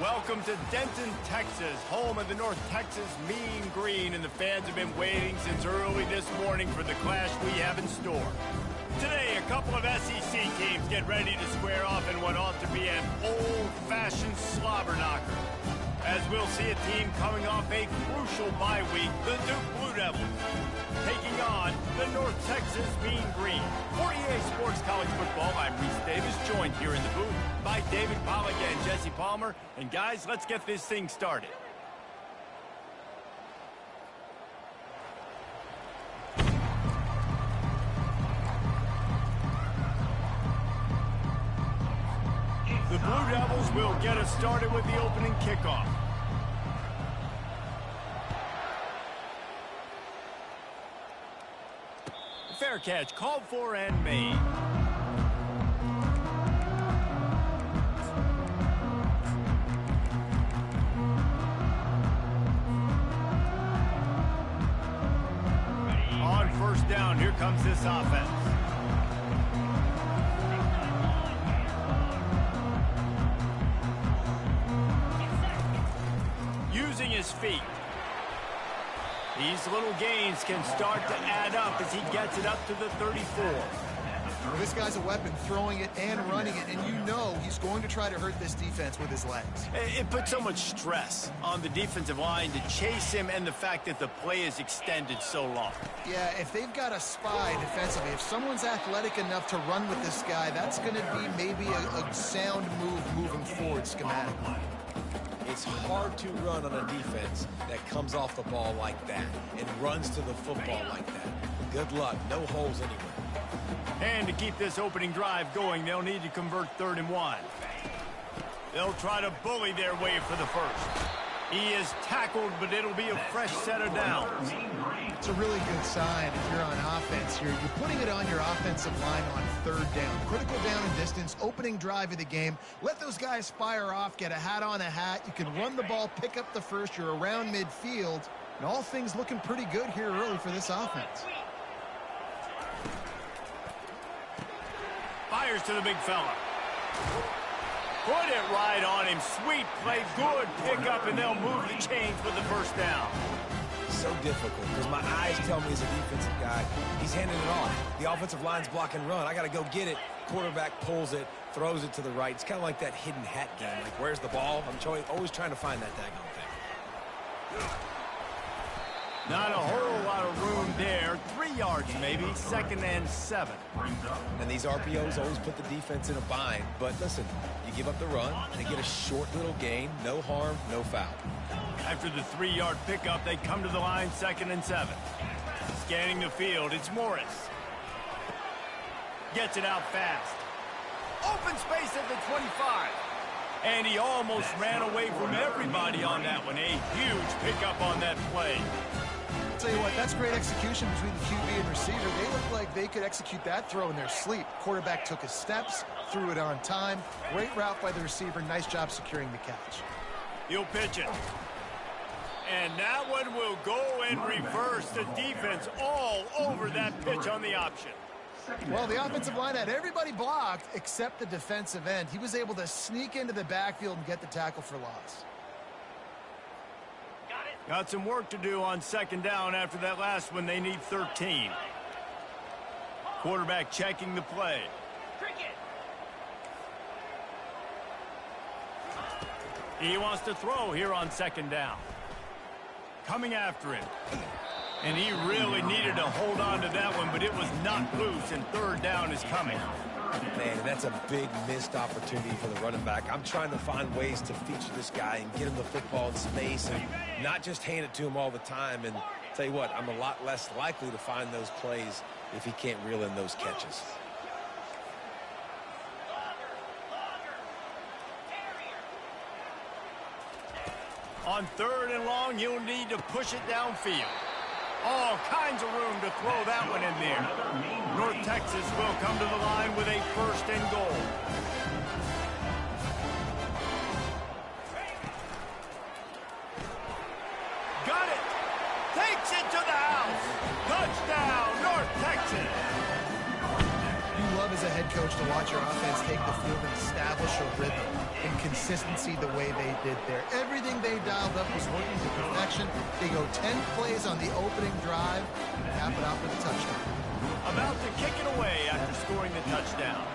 Welcome to Denton, Texas, home of the North Texas Mean Green, and the fans have been waiting since early this morning for the clash we have in store. Today, a couple of SEC teams get ready to square off in what ought to be an old-fashioned slobber knocker. As we'll see a team coming off a crucial bye week, the Duke Blue Devils, taking on the North Texas Mean Green. For EA Sports College Football, I'm Reese Davis, joined here in the booth by David Pollack and Jesse Palmer. And guys, let's get this thing started. The Blue Devils will get us started with the opening kickoff. Fair catch, called for and made. On first down, here comes this offense. Using his feet. These little gains can start to add up as he gets it up to the 34. Well, this guy's a weapon, throwing it and running it, and you know he's going to try to hurt this defense with his legs. It puts so much stress on the defensive line to chase him, and the fact that the play is extended so long. Yeah, if they've got a spy defensively, if someone's athletic enough to run with this guy, that's going to be maybe a sound move moving forward schematically. It's hard to run on a defense that comes off the ball like that and runs to the football like that. Good luck. No holes anywhere. And to keep this opening drive going, they'll need to convert 3rd and 1. They'll try to bully their way for the first. He is tackled, but it'll be a fresh set of downs. It's a really good sign if you're on offense here. You're putting it on your offensive line on 3rd down. Critical down and distance, opening drive of the game. Let those guys fire off, get a hat on a hat. You can run the ball, pick up the first. You're around midfield. And all things looking pretty good here early for this offense. Fires to the big fella. Put it right on him. Sweet play. Good pickup, and they'll move the chains with the first down. So difficult because my eyes tell me as a defensive guy, he's handing it off. The offensive line's block and run. I got to go get it. Quarterback pulls it, throws it to the right. It's kind of like that hidden hat game. Like, where's the ball? I'm always trying to find that daggone thing. Not a whole lot of room there. 3 yards maybe. 2nd and 7. And these RPOs always put the defense in a bind. But listen, you give up the run, they get a short little gain. No harm, no foul. After the 3-yard pickup, they come to the line 2nd and 7. Scanning the field, it's Morris. Gets it out fast. Open space at the 25. And he almost ran away from everybody on that one. A huge pickup on that play. I'll tell you what, that's great execution between the QB and receiver. They look like they could execute that throw in their sleep. Quarterback took his steps, threw it on time. Great route by the receiver. Nice job securing the catch. He'll pitch it. And that one will go in reverse. The defense all over that pitch on the option. Well, the offensive line had everybody blocked except the defensive end. He was able to sneak into the backfield and get the tackle for loss. Got some work to do on 2nd down after that last one. They need 13. Quarterback checking the play. He wants to throw here on 2nd down. Coming after him. And he really needed to hold on to that one, but it was not loose, and 3rd down is coming. Man, that's a big missed opportunity for the running back. I'm trying to find ways to feature this guy and get him the football in space and not just hand it to him all the time. And tell you what, I'm a lot less likely to find those plays if he can't reel in those catches. On 3rd and long, you'll need to push it downfield. All kinds of room to throw that one in there. North Texas will come to the line with a 1st and goal. Got it. Takes it to the house. Touchdown, North Texas. You love his as a head coach to watch your offense take the field and establish a rhythm and consistency the way they did there. Everything they dialed up was working to perfection. They go 10 plays on the opening drive and cap it off with a touchdown. About to kick it away after scoring the touchdown.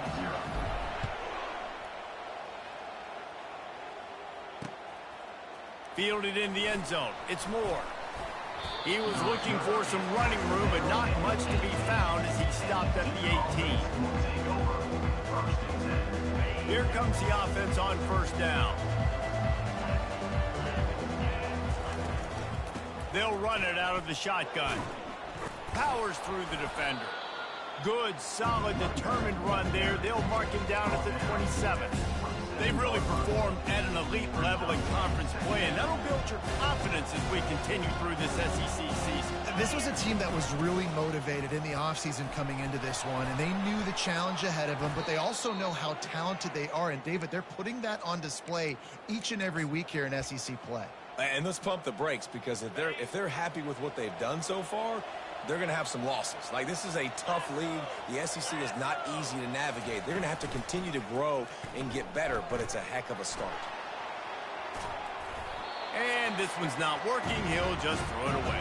Fielded in the end zone. It's Moore. He was looking for some running room, but not much to be found as he stopped at the 18. Here comes the offense on first down. They'll run it out of the shotgun. Powers through the defender. Good, solid, determined run there. They'll mark him down at the 27. They've really performed at an elite level in conference play, and that'll build your confidence as we continue through this SEC season. This was a team that was really motivated in the offseason coming into this one, and they knew the challenge ahead of them, but they also know how talented they are. And, David, they're putting that on display each and every week here in SEC play. And let's pump the brakes, because if they're happy with what they've done so far, they're going to have some losses. Like, this is a tough league. The SEC is not easy to navigate. They're going to have to continue to grow and get better, but it's a heck of a start. And this one's not working. He'll just throw it away.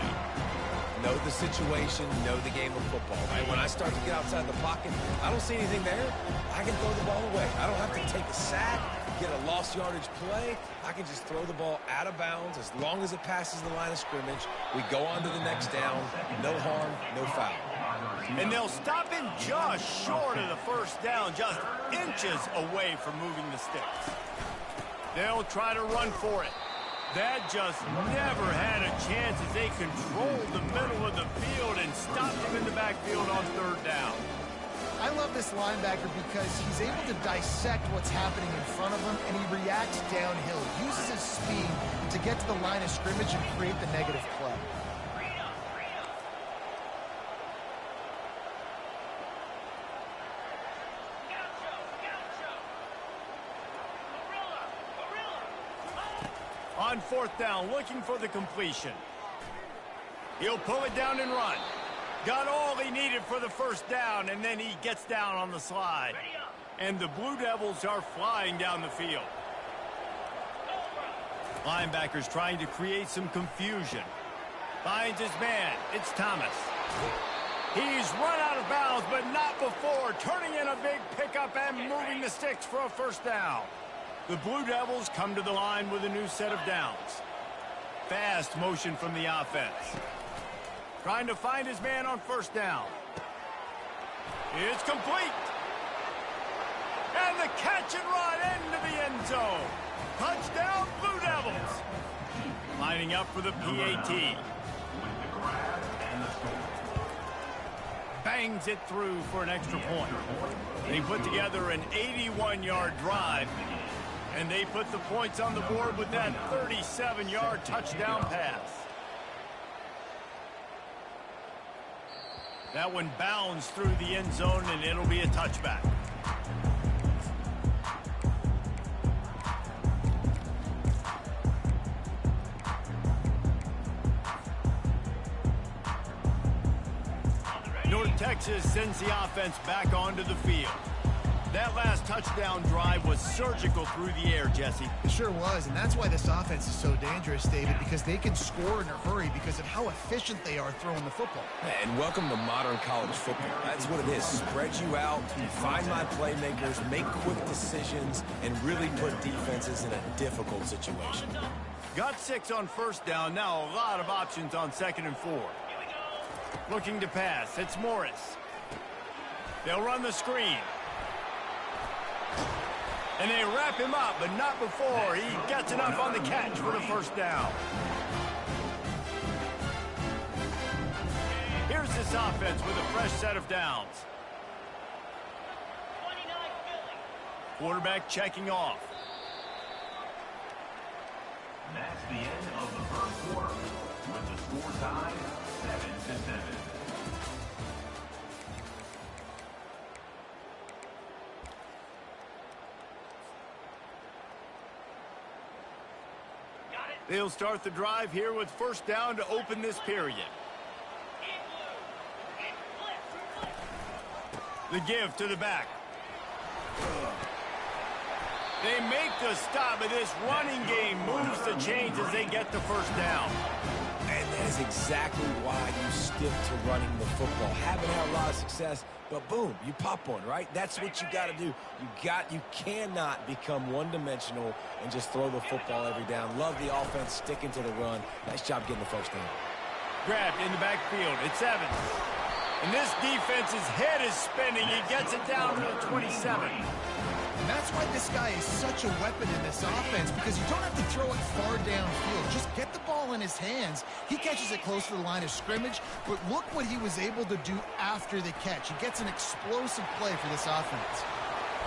Know the situation, know the game of football, right? When I start to get outside the pocket, I don't see anything there. I can throw the ball away. I don't have to take a sack, get a lost yardage play. I can just throw the ball out of bounds as long as it passes the line of scrimmage. We go on to the next down. No harm, no foul. And they'll stop him just short of the first down, just inches away from moving the sticks. They'll try to run for it. That just never had a chance as they controlled the middle of the field and stopped him in the backfield on third down. I love this linebacker because he's able to dissect what's happening in front of him, and he reacts downhill, uses his speed to get to the line of scrimmage and create the negative play. On fourth down, looking for the completion. He'll pull it down and run. Got all he needed for the first down, and then he gets down on the slide. And the Blue Devils are flying down the field. Linebackers trying to create some confusion. Finds his man. It's Thomas. He's run out of bounds, but not before. Turning in a big pickup and moving the sticks for a first down. The Blue Devils come to the line with a new set of downs. Fast motion from the offense. Trying to find his man on first down. It's complete. And the catch and run into the end zone. Touchdown, Blue Devils. Lining up for the PAT. Bangs it through for an extra point. They put together an 81-yard drive. And they put the points on the board with that 37-yard touchdown pass. That one bounds through the end zone, and it'll be a touchback. North Texas sends the offense back onto the field. That last touchdown drive was surgical through the air, Jesse. It sure was, and that's why this offense is so dangerous, David, because they can score in a hurry because of how efficient they are throwing the football. And welcome to modern college football. That's what it is. Spread you out, find my playmakers, make quick decisions, and really put defenses in a difficult situation. Got 6 on first down. Now a lot of options on 2nd and 4. Looking to pass. It's Morris. They'll run the screen. And they wrap him up, but not before he gets enough on the catch for the first down. Here's this offense with a fresh set of downs. Quarterback checking off. That's the end of the first quarter, with the score tied 7-7. They'll start the drive here with first down to open this period. The give to the back. They make the stop, but this running game moves the chains as they get the first down. And that is exactly why you stick to running the football. Haven't had a lot of success, but boom, you pop one, right? That's what you got to do. You cannot become one-dimensional and just throw the football every down. Love the offense sticking to the run. Nice job getting the first down. Grabbed in the backfield. It's Evans. And this defense's head is spinning. He gets it down to the 27. And that's why this guy is such a weapon in this offense, because you don't have to throw it far downfield. Just get the ball in his hands. He catches it close to the line of scrimmage, but look what he was able to do after the catch. He gets an explosive play for this offense.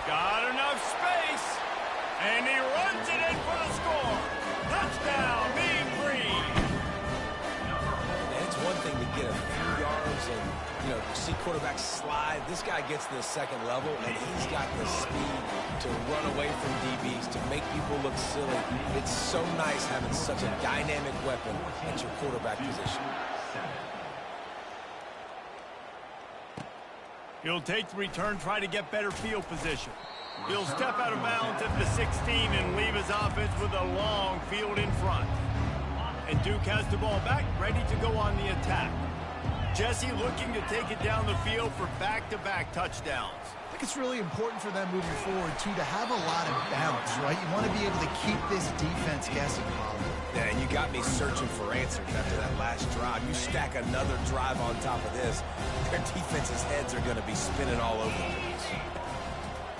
Got enough space, and he runs it in for the score. Touchdown, Mean Green. And it's one thing to get a few yards and, see quarterbacks slide. This guy gets to the second level, and he's got the speed to run away from DBs, to make people look silly. It's so nice having such a dynamic weapon at your quarterback position. He'll take the return, try to get better field position. He'll step out of bounds at the 16 and leave his offense with a long field in front. And Duke has the ball back, ready to go on the attack. Jesse looking to take it down the field for back-to-back touchdowns. I think it's really important for them moving forward, too, to have a lot of balance, right? You want to be able to keep this defense guessing, Bob. Yeah, and you got me searching for answers after that last drive. You stack another drive on top of this, their defense's heads are going to be spinning all over the place.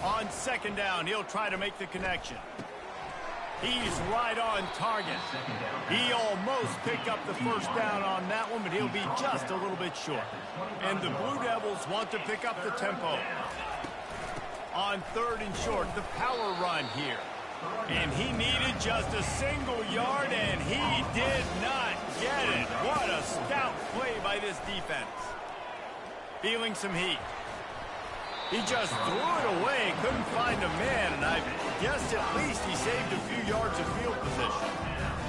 On second down, he'll try to make the connection. He's right on target. He almost picked up the first down on that one, but he'll be just a little bit short. And the Blue Devils want to pick up the tempo. On third and short, the power run here. And he needed just a single yard, and he did not get it. What a stout play by this defense. Feeling some heat. He just threw it away, couldn't find a man, and I guess at least he saved a few yards of field position.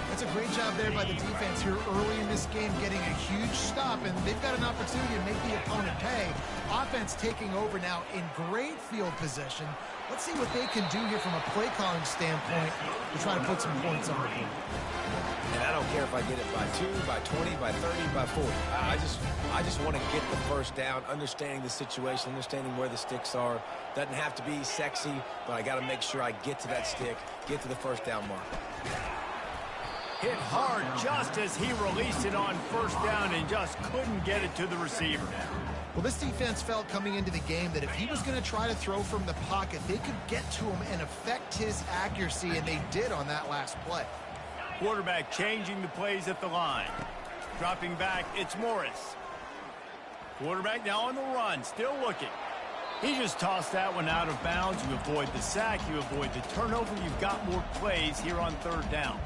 That's a great job there by the defense here early in this game, getting a huge stop, and they've got an opportunity to make the opponent pay. Offense taking over now in great field position. Let's see what they can do here from a play calling standpoint to try to put some points on the board. And I don't care if I get it by 2, by 20, by 30, by 40. I just want to get the first down, understanding the situation, understanding where the sticks are. Doesn't have to be sexy, but I got to make sure I get to that stick, get to the first down mark. Hit hard just as he released it on first down and just couldn't get it to the receiver. Well, this defense felt coming into the game that if he was going to try to throw from the pocket, they could get to him and affect his accuracy, and they did on that last play. Quarterback changing the plays at the line. Dropping back, it's Morris. Quarterback now on the run, still looking. He just tossed that one out of bounds. You avoid the sack, you avoid the turnover. You've got more plays here on third down.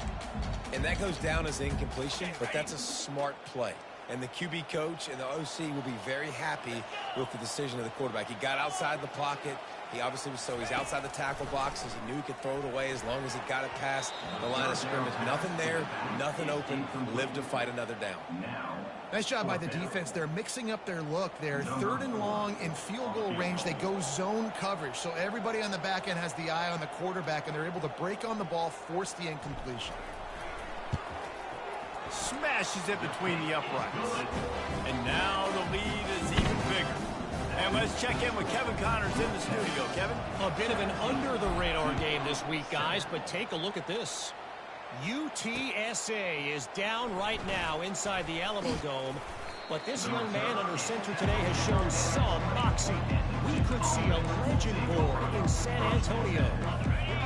And that goes down as incompletion, but that's a smart play. And the QB coach and the OC will be very happy with the decision of the quarterback. He got outside the pocket. He obviously was he's outside the tackle boxes. He knew he could throw it away as long as he got it past the line of scrimmage. Nothing there, nothing open. Lived to fight another down. Nice job by the defense. They're mixing up their look. They're third and long in field goal range. They go zone coverage. So everybody on the back end has the eye on the quarterback, and they're able to break on the ball, force the incompletion. Smashes it between the uprights. And now the lead is even bigger. And let's check in with Kevin Connors in the studio. Kevin? A bit of an under-the-radar game this week, guys, but take a look at this. UTSA is down right now inside the Alamo Dome, but this young man under center today has shown some moxie. We could see a legend born in San Antonio.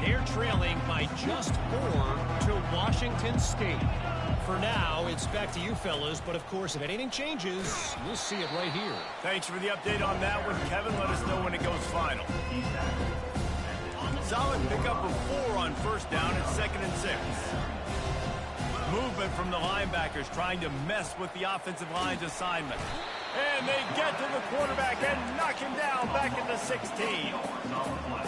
They're trailing by just 4 to Washington State. For now, it's back to you fellas, but of course, if anything changes, you'll see it right here. Thanks for the update on that one, Kevin. Let us know when it goes final. Solid pickup of 4 on first down at 2nd and 6. Movement from the linebackers trying to mess with the offensive line's assignment. And they get to the quarterback and knock him down back at the 16.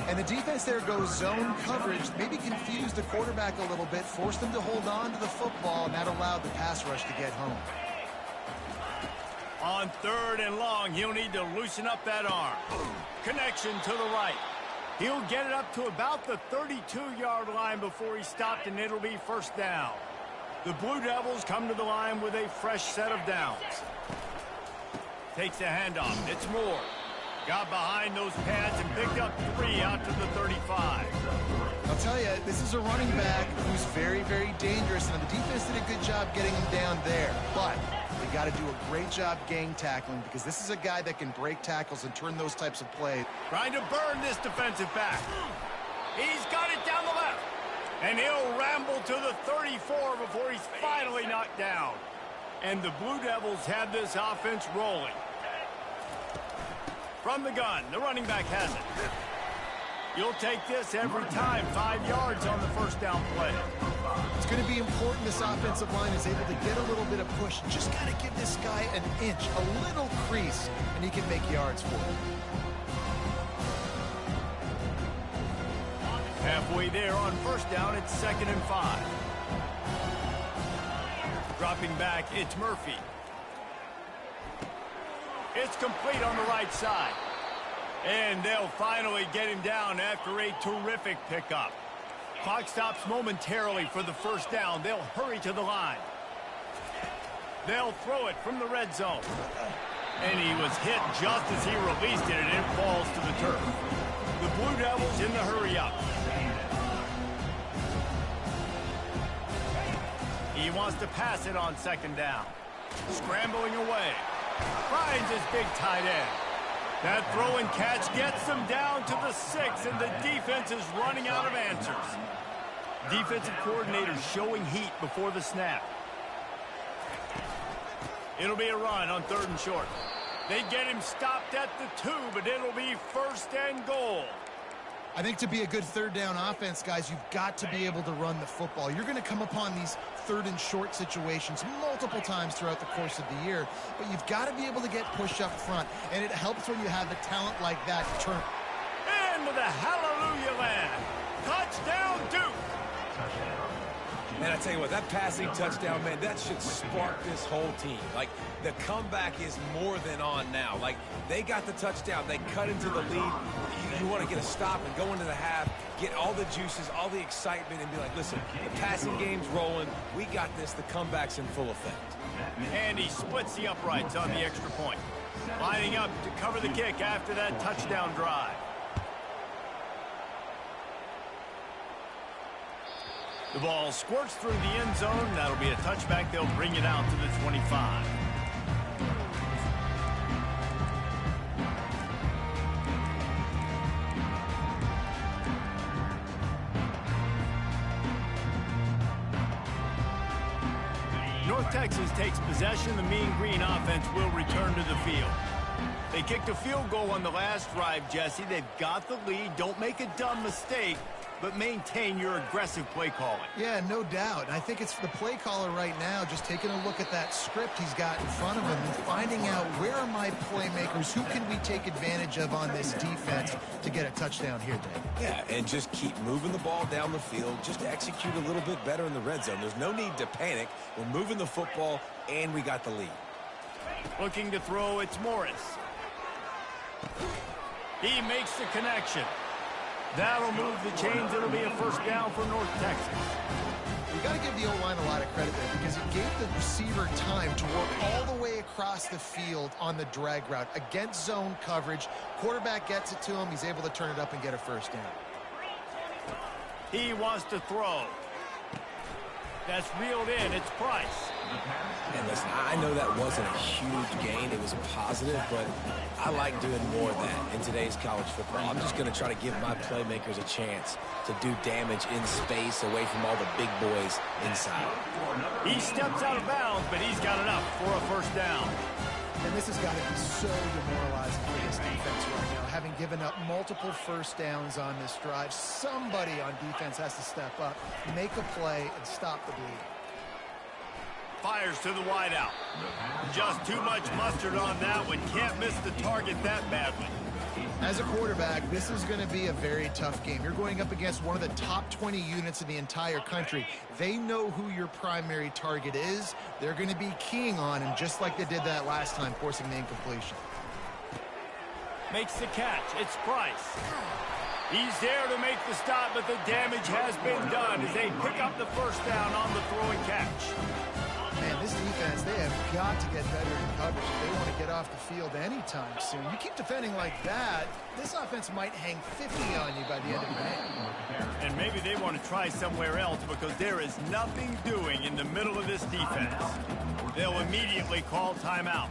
And the defense there goes zone coverage, maybe confused the quarterback a little bit, forced him to hold on to the football, and that allowed the pass rush to get home. On 3rd and long, he'll need to loosen up that arm. Connection to the right. He'll get it up to about the 32-yard line before he's stopped, and it'll be first down. The Blue Devils come to the line with a fresh set of downs. Takes a handoff. It's Moore. Got behind those pads and picked up 3 out to the 35. I'll tell you, this is a running back who's very, very dangerous, and the defense did a good job getting him down there. But they got to do a great job gang tackling, because this is a guy that can break tackles and turn those types of plays. Trying to burn this defensive back. He's got it down the left. And he'll ramble to the 34 before he's finally knocked down. And the Blue Devils have this offense rolling. From the gun, the running back has it. You'll take this every time. 5 yards on the first down play. It's going to be important this offensive line is able to get a little bit of push. Just got to give this guy an inch, a little crease, and he can make yards for it. Halfway there on first down, it's 2nd and 5. Dropping back, it's Murphy. It's complete on the right side. And they'll finally get him down after a terrific pickup. Clock stops momentarily for the first down. They'll hurry to the line. They'll throw it from the red zone. And he was hit just as he released it, and it falls to the turf. The Blue Devils in the hurry-up. He wants to pass it on 2nd down. Scrambling away. Finds his big tight end. That throw and catch gets them down to the 6, and the defense is running out of answers. Defensive coordinator showing heat before the snap. It'll be a run on 3rd and short. They get him stopped at the 2, but it'll be 1st and goal. I think to be a good 3rd down offense, guys, you've got to be able to run the football. You're going to come upon these 3rd and short situations multiple times throughout the course of the year, but you've got to be able to get push up front, and it helps when you have the talent like that to turn. Into the hallelujah land. Touchdown, Duke. Man, I tell you what, that passing touchdown, man, that should spark this whole team. Like, the comeback is more than on now. Like, they got the touchdown. They cut into the lead. You want to get a stop and go into the half, get all the juices, all the excitement, and be like, listen, the passing game's rolling. We got this. The comeback's in full effect. And he splits the uprights on the extra point. Lining up to cover the kick after that touchdown drive. The ball squirts through the end zone. That'll be a touchback. They'll bring it out to the 25. North Texas takes possession. The Mean Green offense will return to the field. They kicked a field goal on the last drive, Jesse. They've got the lead. Don't make a dumb mistake, but maintain your aggressive play calling. Yeah, no doubt. And I think it's the play caller right now just taking a look at that script he's got in front of him and finding out where are my playmakers, who can we take advantage of on this defense to get a touchdown here today. Yeah, and just keep moving the ball down the field. Just execute a little bit better in the red zone. There's no need to panic. We're moving the football, and we got the lead. Looking to throw, it's Morris. He makes the connection. That'll move the chains. It'll be a first down for North Texas. We got to give the O-line a lot of credit there because it gave the receiver time to work all the way across the field on the drag route against zone coverage. Quarterback gets it to him. He's able to turn it up and get a first down. He wants to throw. That's reeled in. It's Price. And listen, I know that wasn't a huge gain. It was a positive, but I like doing more of that in today's college football. I'm just going to try to give my playmakers a chance to do damage in space away from all the big boys inside. He steps out of bounds, but he's got enough for a first down. And this has got to be so demoralizing for this defense right now. Having given up multiple first downs on this drive, somebody on defense has to step up, make a play, and stop the bleed. Fires to the wideout. Just too much mustard on that one. Can't miss the target that badly. As a quarterback, this is going to be a very tough game. You're going up against one of the top 20 units in the entire country. They know who your primary target is. They're going to be keying on him just like they did that last time, forcing the incompletion. Makes the catch. It's Price. He's there to make the stop, but the damage has been done as they pick up the first down on the throw and catch. Man, this defense, they have got to get better in coverage if they want to get off the field anytime soon. You keep defending like that, this offense might hang 50 on you by the end of the game. And maybe they want to try somewhere else because there is nothing doing in the middle of this defense. They'll immediately call timeout.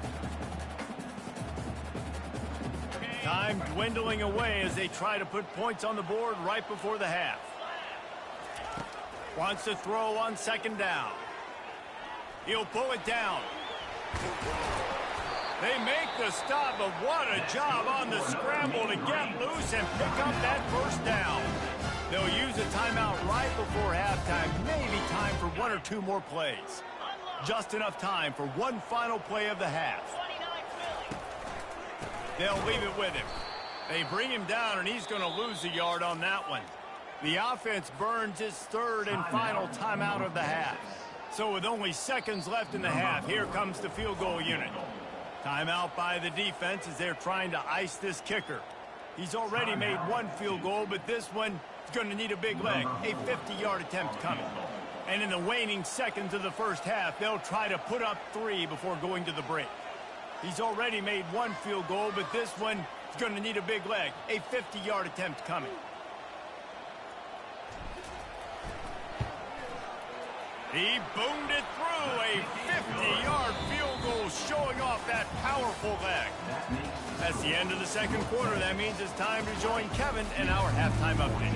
Time dwindling away as they try to put points on the board right before the half. Wants to throw on second down. He'll pull it down. They make the stop, but what a job on the scramble to get loose and pick up that first down. They'll use a timeout right before halftime, maybe time for one or two more plays. Just enough time for one final play of the half. They'll leave it with him. They bring him down, and he's going to lose a yard on that one. The offense burns his third and final timeout of the half. So with only seconds left in the half, here comes the field goal unit. Timeout by the defense as they're trying to ice this kicker. He's already made one field goal, but this one is going to need a big leg. A 50-yard attempt coming. And in the waning seconds of the first half, they'll try to put up 3 before going to the break. He's already made one field goal, but this one is going to need a big leg. A 50-yard attempt coming. He boomed it through. A 50-yard field goal showing off that powerful leg. That's the end of the second quarter. That means it's time to join Kevin and our halftime update.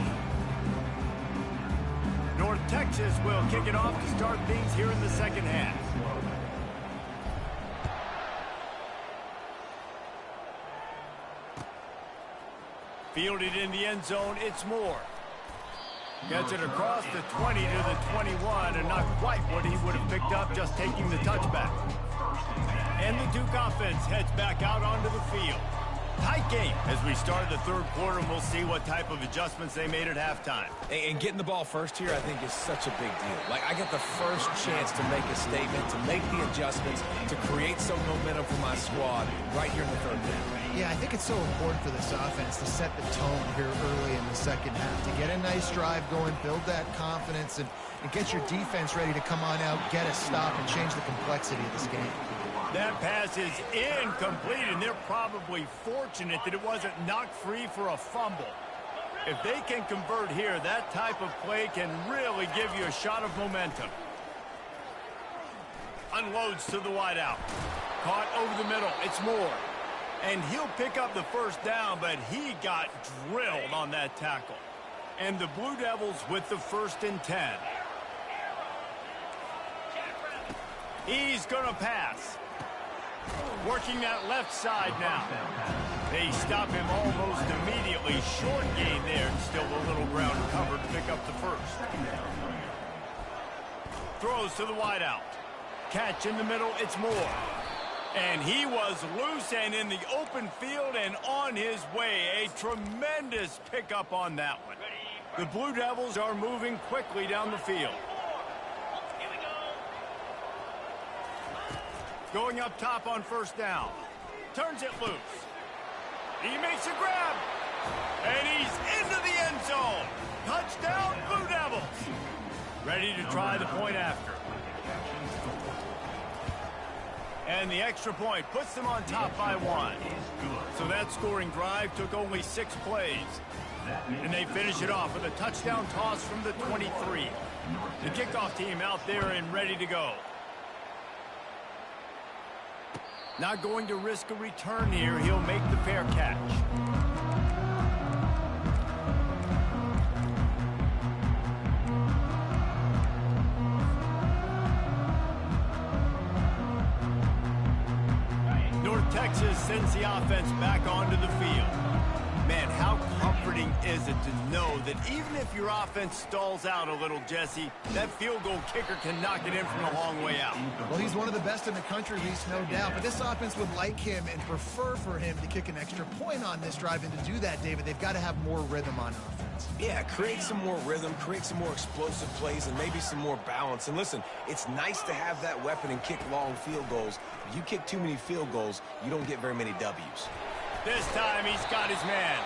North Texas will kick it off to start things here in the second half. Fielded in the end zone, it's Moore. Gets it across the 20 to the 21, and not quite what he would have picked up just taking the touchback. And the Duke offense heads back out onto the field. Tight game as we start the third quarter, and we'll see what type of adjustments they made at halftime. And getting the ball first here, I think, is such a big deal. Like, I get the first chance to make a statement, to make the adjustments, to create some momentum for my squad right here in the third quarter. Yeah, I think it's so important for this offense to set the tone here early in the second half, to get a nice drive going, build that confidence, and get your defense ready to come on out, get a stop, and change the complexity of this game. That pass is incomplete, and they're probably fortunate that it wasn't knocked free for a fumble. If they can convert here, that type of play can really give you a shot of momentum. Unloads to the wideout. Caught over the middle. It's Moore. And he'll pick up the first down, but he got drilled on that tackle. And the Blue Devils with the 1st and 10. He's going to pass. Working that left side now. They stop him almost immediately. Short gain there, and still a little ground cover to pick up the first. Throws to the wideout. Catch in the middle, it's Moore. And he was loose and in the open field and on his way. A tremendous pickup on that one. The Blue Devils are moving quickly down the field. Going up top on first down. Turns it loose. He makes a grab. And he's into the end zone. Touchdown, Blue Devils. Ready to try the point after. And the extra point puts them on top by 1. So that scoring drive took only 6 plays. And they finish it off with a touchdown toss from the 23. The kickoff team out there and ready to go. Not going to risk a return here. He'll make the fair catch. North Texas sends the offense back onto the field. Man, how comforting is it to know that even if your offense stalls out a little, Jesse, that field goal kicker can knock it in from a long way out? Well, he's one of the best in the country, Reese, no doubt. But this offense would like him and prefer for him to kick an extra point on this drive. And to do that, David, they've got to have more rhythm on offense. Yeah, create some more rhythm, create some more explosive plays, and maybe some more balance. And listen, it's nice to have that weapon and kick long field goals. If you kick too many field goals, you don't get very many W's. This time he's got his man.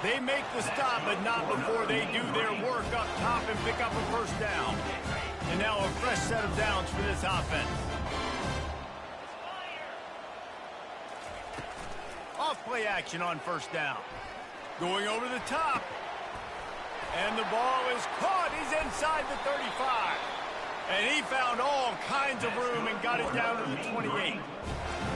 They make the stop, but not before they do their work up top and pick up a first down. And now a fresh set of downs for this offense. Off-play action on first down. Going over the top. And the ball is caught. He's inside the 35. And he found all kinds of room and got it down to the 28.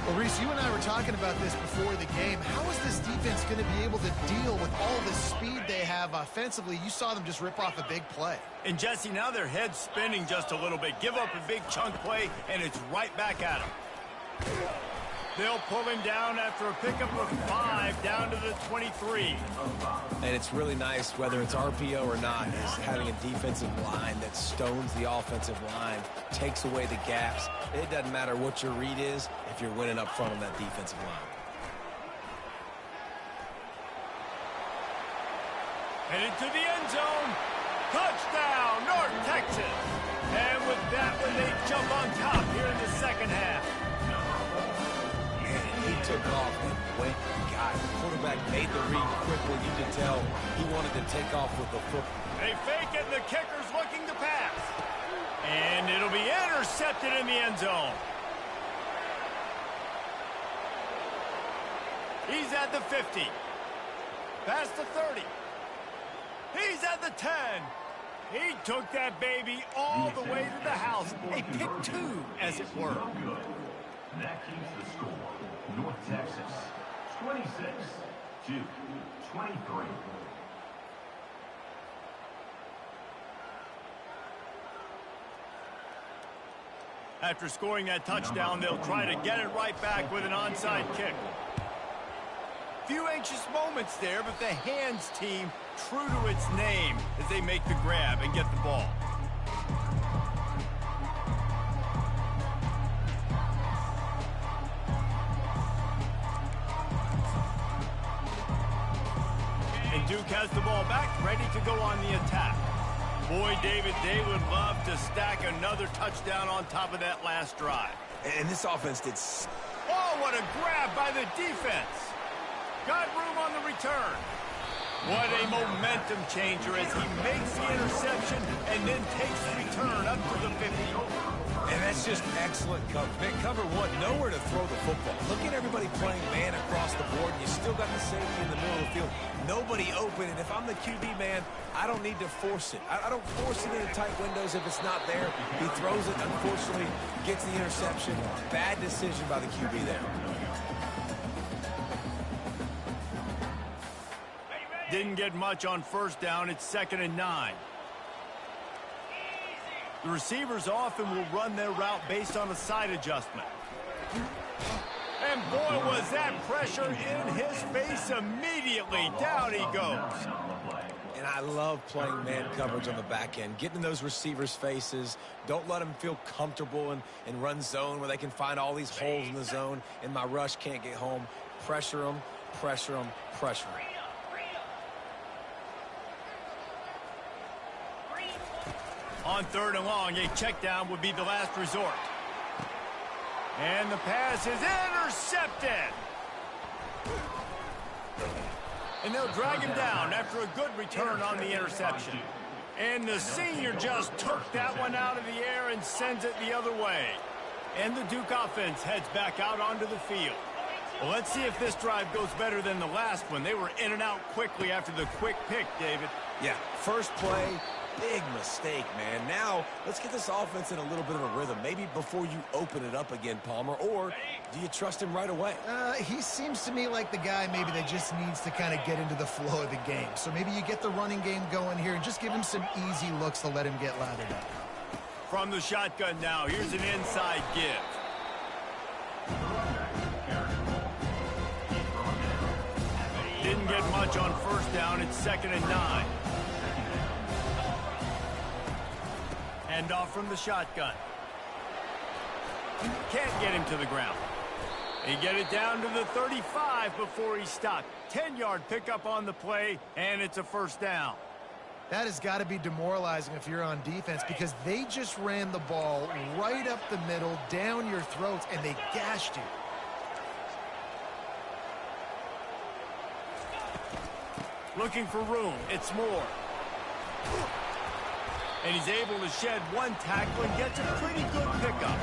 Well, Reese, you and I were talking about this before the game. How is this defense going to be able to deal with all the speed they have offensively? You saw them just rip off a big play. And, Jesse, now their head's spinning just a little bit. Give up a big chunk play, and it's right back at them. They'll pull him down after a pickup of 5 down to the 23. And it's really nice, whether it's RPO or not, is having a defensive line that stones the offensive line, takes away the gaps. It doesn't matter what your read is if you're winning up front on that defensive line. Headed to the end zone. Touchdown, North Texas. And with that one, they jump on top here in the second half. He took off and went and got it. The quarterback made the read quickly. You could tell he wanted to take off with the football. They fake it, and the kicker's looking to pass. And it'll be intercepted in the end zone. He's at the 50. Past the 30. He's at the 10. He took that baby all the way to the house. A pick 2, as it were. That keeps the score. North Texas, 26-23. After scoring that touchdown, they'll try to get it right back with an onside kick. Few anxious moments there, but the hands team true to its name as they make the grab and get the ball. And Duke has the ball back, ready to go on the attack. Boy, David, they would love to stack another touchdown on top of that last drive. And this offense did... Oh, what a grab by the defense. Got room on the return. What a momentum changer as he makes the interception and then takes the return up to the 50. And that's just excellent coverage. Man, cover one, nowhere to throw the football. Look at everybody playing man across the board, and you still got the safety in the middle of the field. Nobody open, and if I'm the QB, man, I don't need to force it. I don't force it into tight windows if it's not there. He throws it, unfortunately, gets the interception. Bad decision by the QB there. Didn't get much on first down. It's 2nd and 9. The receivers often will run their route based on a side adjustment. And boy, was that pressure in his face immediately. Down he goes. And I love playing man coverage on the back end, getting in those receivers' faces. Don't let them feel comfortable and run zone where they can find all these holes in the zone, and my rush can't get home. Pressure them, pressure them, pressure them. On 3rd and long, a check down would be the last resort. And the pass is intercepted. And they'll drag him down after a good return on the interception. And the senior just took that one out of the air and sends it the other way. And the Duke offense heads back out onto the field. Well, let's see if this drive goes better than the last one. They were in and out quickly after the quick pick, David. Yeah, first play, big mistake, man. Now, let's get this offense in a little bit of a rhythm. Maybe before you open it up again, Palmer, or do you trust him right away? He seems to me like the guy maybe that just needs to kind of get into the flow of the game. So maybe you get the running game going here and just give him some easy looks to let him get lathered up. From the shotgun now, here's an inside give. Didn't get much launch on first down. It's 2nd and 9. Hand off from the shotgun. Can't get him to the ground. He get it down to the 35 before he stopped. 10-yard pickup on the play, and it's a first down. That has got to be demoralizing if you're on defense, because they just ran the ball right up the middle, down your throats, and they gashed you. Looking for room. It's Moore. And he's able to shed one tackle and gets a pretty good pickup.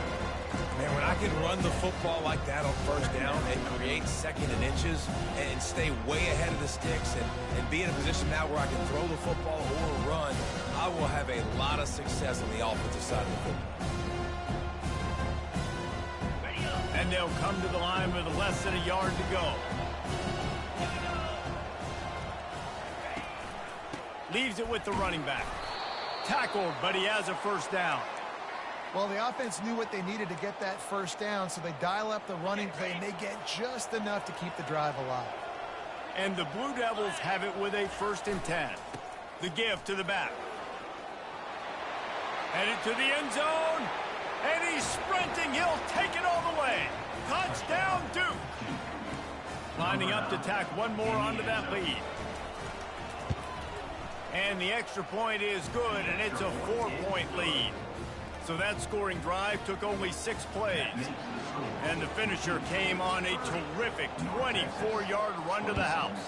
Man, when I can run the football like that on first down and create 2nd and inches and stay way ahead of the sticks and be in a position now where I can throw the football or run, I will have a lot of success on the offensive side of the football. And they'll come to the line with less than a yard to go. Leaves it with the running back. Tackled, but he has a first down. Well, the offense knew what they needed to get that first down, so they dial up the running play, and they get just enough to keep the drive alive. And the Blue Devils have it with a 1st and 10. The give to the back. Headed to the end zone. And he's sprinting. He'll take it all the way. Touchdown, Duke. Lining up to tack one more onto that lead. And the extra point is good, and it's a 4-point lead. So that scoring drive took only 6 plays. And the finisher came on a terrific 24-yard run to the house.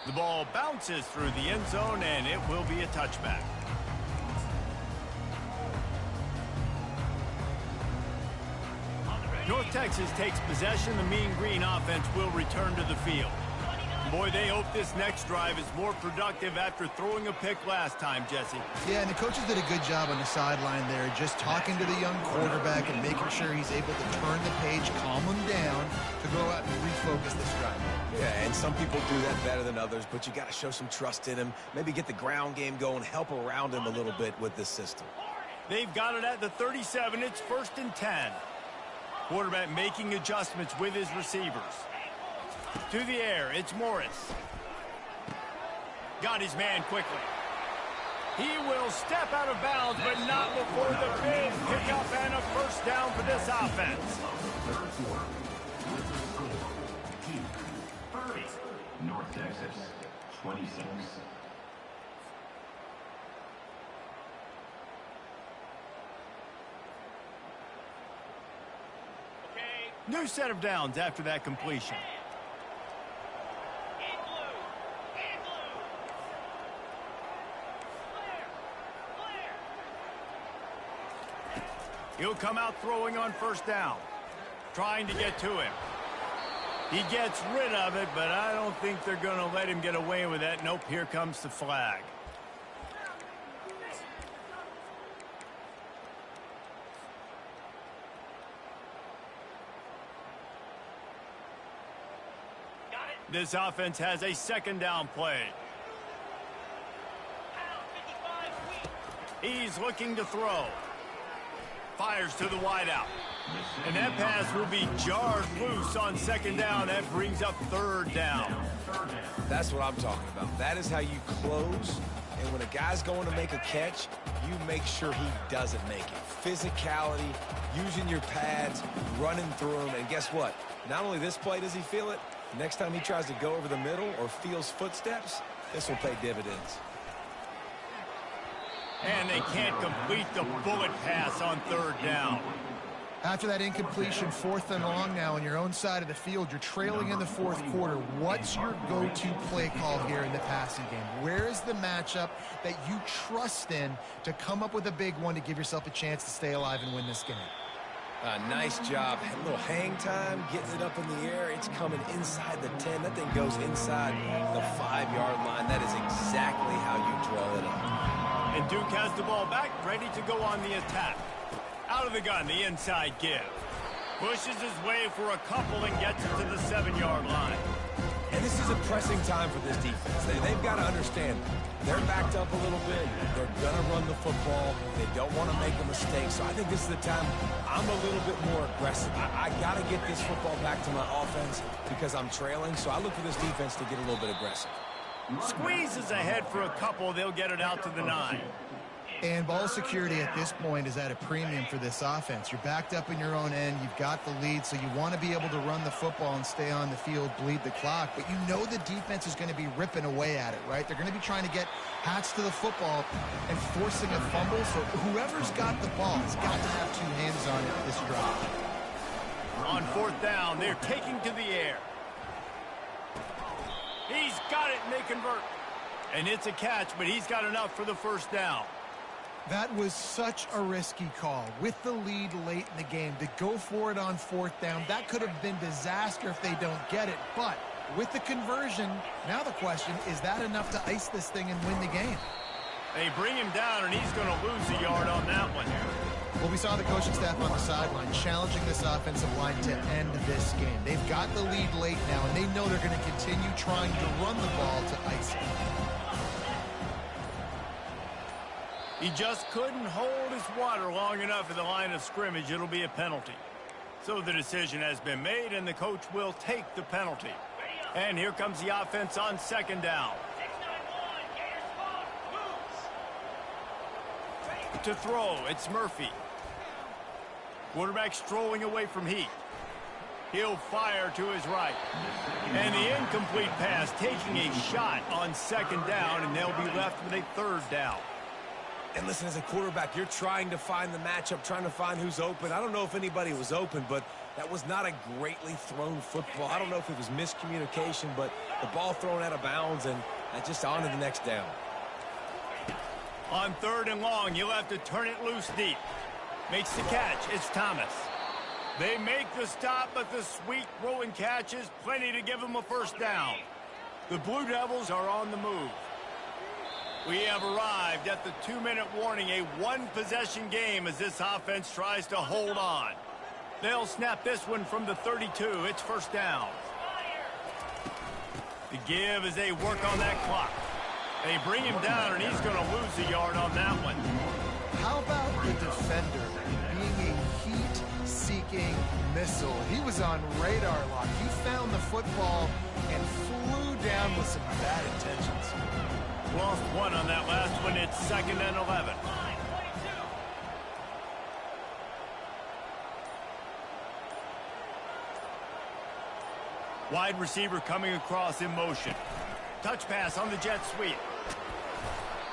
The ball bounces through the end zone, and it will be a touchback. North Texas takes possession. The Mean Green offense will return to the field. Boy, they hope this next drive is more productive after throwing a pick last time, Jesse. Yeah, and the coaches did a good job on the sideline there, just talking to the young quarterback and making sure he's able to turn the page, calm him down, to go out and refocus this drive. Yeah, and some people do that better than others, but you got to show some trust in him, maybe get the ground game going, help around him a little bit with this system. They've got it at the 37. It's 1st and 10. Quarterback making adjustments with his receivers. To the air, it's Morris. Got his man quickly. He will step out of bounds, but not before the big pickup and a first down for this offense. North Texas, 26. New set of downs after that completion. He'll come out throwing on first down. Trying to get to him. He gets rid of it, but I don't think they're going to let him get away with that. Nope, here comes the flag. This offense has a 2nd down play. He's looking to throw. Fires to the wideout. And that pass will be jarred loose on 2nd down. That brings up 3rd down. That's what I'm talking about. That is how you close. And when a guy's going to make a catch, you make sure he doesn't make it. Physicality, using your pads, running through them. And guess what? Not only this play does he feel it, next time he tries to go over the middle or feels footsteps, this will pay dividends. And they can't complete the bullet pass on 3rd down. After that incompletion, 4th and long now on your own side of the field, you're trailing in the 4th quarter. What's your go-to play call here in the passing game? Where is the matchup that you trust in to come up with a big one to give yourself a chance to stay alive and win this game? Nice job. A little hang time, getting it up in the air. It's coming inside the 10. That thing goes inside the 5-yard line. That is exactly how you draw it up. And Duke has the ball back, ready to go on the attack. Out of the gun, the inside give. Pushes his way for a couple and gets it to the 7-yard line. And this is a pressing time for this defense. They've got to understand they're backed up a little bit. They're going to run the football. They don't want to make a mistake. So I think this is the time I'm a little bit more aggressive. I got to get this football back to my offense because I'm trailing. So I look for this defense to get a little bit aggressive. Squeezes ahead for a couple. They'll get it out to the 9. And ball security at this point is at a premium for this offense. You're backed up in your own end. You've got the lead, so you want to be able to run the football and stay on the field, bleed the clock. But you know the defense is going to be ripping away at it, right? They're going to be trying to get hats to the football and forcing a fumble. So whoever's got the ball has got to have 2 hands on it this drive. On 4th down, they're taking to the air. He's got it, and they convert. And it's a catch, but he's got enough for the 1st down. That was such a risky call. With the lead late in the game, to go for it on 4th down, that could have been disaster if they don't get it. But with the conversion, now the question, is that enough to ice this thing and win the game? They bring him down, and he's going to lose a yard on that one. Well, we saw the coaching staff on the sideline challenging this offensive line to end this game. They've got the lead late now, and they know they're going to continue trying to run the ball to ice it. He just couldn't hold his water long enough at the line of scrimmage. It'll be a penalty. So the decision has been made, and the coach will take the penalty. And here comes the offense on 2nd down. To throw, it's Murphy. Quarterback strolling away from Heat. He'll fire to his right. And the incomplete pass taking a shot on 2nd down, and they'll be left with a 3rd down. And listen, as a quarterback, you're trying to find the matchup, trying to find who's open. I don't know if anybody was open, but that was not a greatly thrown football. I don't know if it was miscommunication, but the ball thrown out of bounds, and just on to the next down. On 3rd and long, you'll have to turn it loose deep. Makes the catch. It's Thomas. They make the stop, but the sweet rolling catch is plenty to give them a 1st down. The Blue Devils are on the move. We have arrived at the 2-minute warning, a 1-possession game as this offense tries to hold on. They'll snap this one from the 32. It's 1st down. The give as they work on that clock. They bring him down, and he's going to lose a yard on that one. How about the defender being a heat-seeking missile? He was on radar lock. He found the football and flew down with some bad intentions. Lost 1 on that last one. It's 2nd and 11. Wide receiver coming across in motion. Touch pass on the jet sweep.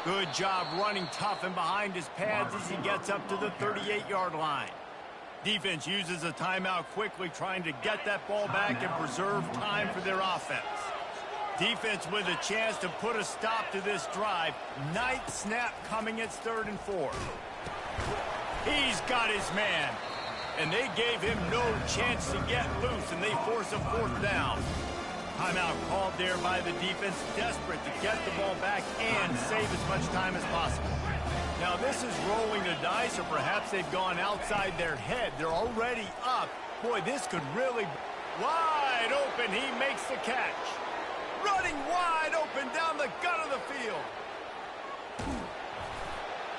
Good job running tough and behind his pads as he gets up to the 38-yard line. Defense uses a timeout quickly, trying to get that ball back and preserve time for their offense. Defense with a chance to put a stop to this drive. Night snap coming. It's 3rd and 4. He's got his man. And they gave him no chance to get loose, and they force a 4th down. Timeout called there by the defense, desperate to get the ball back and save as much time as possible. Now this is rolling the dice, or perhaps they've gone outside their head. They're already up. Boy, this could really... Wide open, he makes the catch. Running wide open down the gut of the field.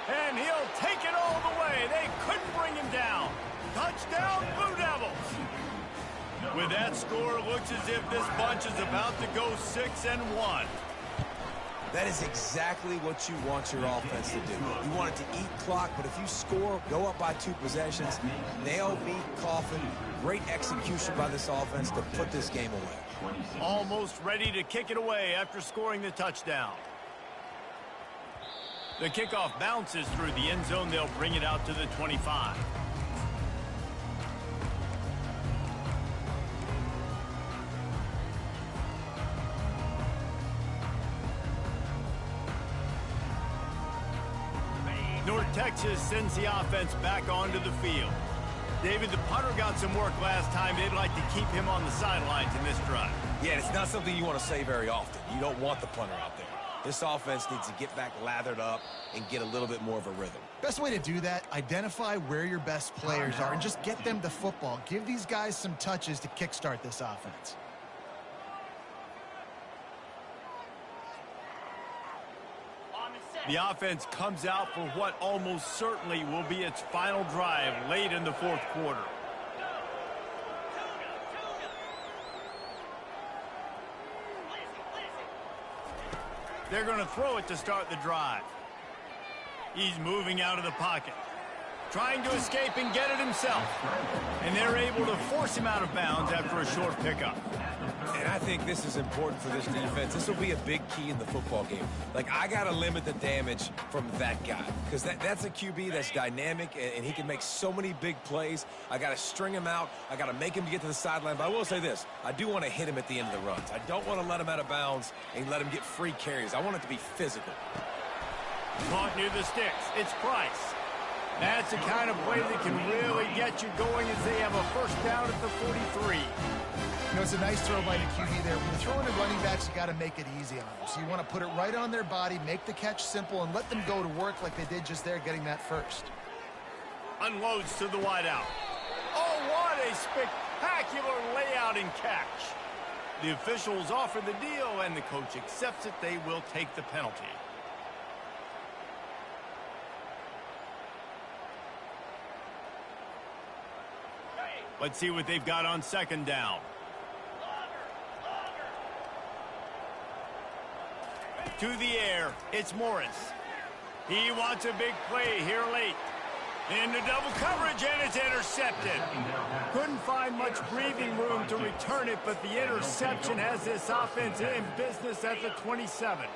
And he'll take it all the way. They couldn't bring him down. Touchdown, Blue Devils. With that score, it looks as if this bunch is about to go 6-1. That is exactly what you want your offense to do. You want it to eat clock, but if you score, go up by 2 possessions, nail, beat, coffin. Great execution by this offense to put this game away. Almost ready to kick it away after scoring the touchdown. The kickoff bounces through the end zone. They'll bring it out to the 25. North Texas sends the offense back onto the field. David, the punter got some work last time. They'd like to keep him on the sidelines in this drive. Yeah, it's not something you want to say very often. You don't want the punter out there. This offense needs to get back lathered up and get a little bit more of a rhythm. Best way to do that, identify where your best players are and just get them the football. Give these guys some touches to kickstart this offense. The offense comes out for what almost certainly will be its final drive late in the fourth quarter. They're going to throw it to start the drive. He's moving out of the pocket, trying to escape and get it himself. And they're able to force him out of bounds after a short pickup. And I think this is important for this defense. This will be a big key in the football game. Like, I got to limit the damage from that guy because that's a QB that's dynamic, and he can make so many big plays. I got to string him out. I got to make him get to the sideline. But I will say this. I do want to hit him at the end of the runs. I don't want to let him out of bounds and let him get free carries. I want it to be physical. Caught near the sticks. It's Price. That's the kind of play that can really get you going as they have a first down at the 43. You know, it's a nice throw by the QB there. When you're throwing to running backs, you got to make it easy on them. So you want to put it right on their body, make the catch simple, and let them go to work like they did just there, getting that first. Unloads to the wideout. Oh, what a spectacular layout and catch. The officials offer the deal, and the coach accepts it. They will take the penalty. Let's see what they've got on second down. To the air, it's Morris. He wants a big play here late. Into double coverage, and it's intercepted. Couldn't find much breathing room to return it, but the interception has this offense in business at the 27.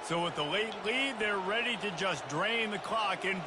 So with the late lead, they're ready to just drain the clock in